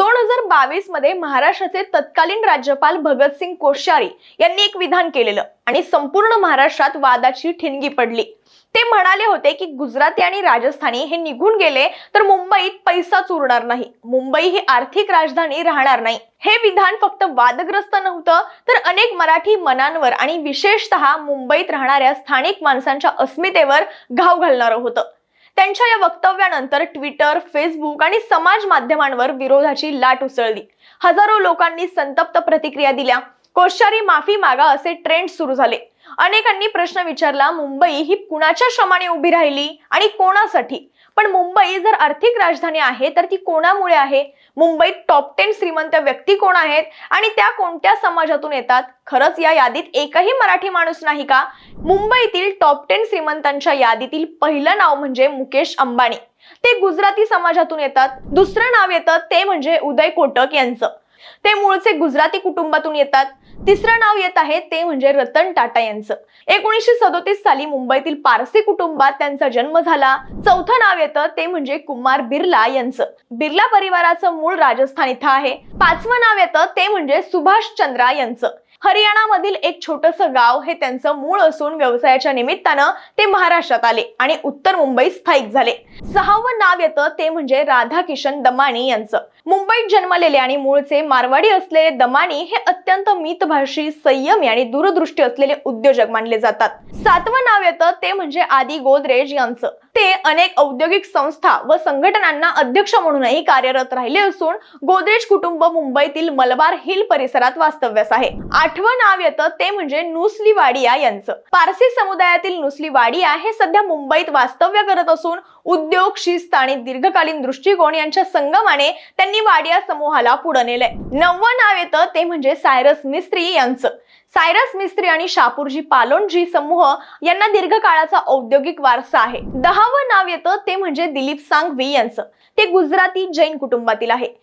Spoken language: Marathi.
2022 मध्ये महाराष्ट्राचे तत्कालीन राज्यपाल भगतसिंग कोश्यारी यांनी एक विधान केलेलं आणि संपूर्ण महाराष्ट्रात वादाची ठिणगी पडली। ते म्हणाले होते की गुजराती आणि राजस्थानी हे निघून गेले तर मुंबईत पैसाच उरणार नाही, मुंबई ही आर्थिक राजधानी राहणार नाही। हे विधान फक्त वादग्रस्त नव्हतं तर अनेक मराठी मनांवर आणि विशेषतः मुंबईत राहणाऱ्या स्थानिक माणसांच्या अस्मितेवर घाव घालणारं होतं। त्यांच्या या वक्तव्यानंतर ट्विटर, फेसबुक आणि समाज माध्यमांवर विरोधाची लाट उसळली। हजारो लोकांनी संतप्त प्रतिक्रिया दिल्या। कोश्यारी माफी मागा असे ट्रेंड सुरू झाले। अनेकांनी प्रश्न विचारला, मुंबई ही कुणाच्या श्रमाने उभी राहिली आणि कोणासाठी? पण मुंबई जर आर्थिक राजधानी आहे तर ती कोणामुळे आहे? मुंबईत टॉप 10 श्रीमंत व्यक्ती कोण आहेत आणि त्या कोणत्या समाजातून येतात? खरंच या यादीत एकही मराठी माणूस नाही का? मुंबईतील टॉप 10 श्रीमंतांच्या यादीतील पहिलं नाव म्हणजे मुकेश अंबानी। ते गुजराती समाजातून येतात। दुसरं नाव येतं ते म्हणजे उदय कोटक यांचं। ते मूळचे गुजराती कुटुंबातून येतात। तिसरं नाव येत आहे ते म्हणजे रतन टाटा यांचं। 1937 साली मुंबईतील पारसी कुटुंबात त्यांचा जन्म झाला। चौथं नाव येतं ते म्हणजे कुमार बिर्ला यांचं। बिर्ला परिवाराचं मूळ राजस्थान इथं आहे। पाचवं नाव येतं ते म्हणजे सुभाष चंद्रा यांचं। हरियाणामधील एक छोटंसं गाव हे त्यांचं मूळ असून व्यवसायाच्या निमित्तानं ते महाराष्ट्रात आले आणि उत्तर मुंबईत स्थायिक झाले। सहावं नाव येतं ते म्हणजे राधाकिशन दमानी यांचं। मुंबईत जन्मलेले आणि मूळचे मारवाडी असलेले दमानी हे अत्यंत मितभाषी, संयमी आणि दूरदृष्टी असलेले उद्योजक मानले जातात। सातवं नाव येतं ते म्हणजे आदी गोदरेज यांचं। ते अनेक औद्योगिक संस्था व संघटनांना अध्यक्ष म्हणूनही कार्यरत राहिले असून गोदरेज कुटुंब मुंबईतील मलबार हिल परिसरात वास्तव्यास आहे। आठवं नाव येतं ते म्हणजे नुस्ली वाडिया यांचं। पारसी समुदायातील नुस्ली वाडिया हे सध्या मुंबईत वास्तव्य करत असून उद्योग, शिस्त आणि दीर्घकालीन दृष्टिकोन यांच्या संगमाने त्यांनी वाडिया समूहाला पुढे नेलंय। नववं नाव येतं ते म्हणजे सायरस मिस्त्री यांचं। सायरस मिस्त्री आणि शापूरजी पालोनजी समूह यांना दीर्घकाळाचा औद्योगिक वारसा आहे। 10वं नाव येतं ते म्हणजे दिलीप सांघवी यांचं। ते गुजराती जैन कुटुंबातील आहे।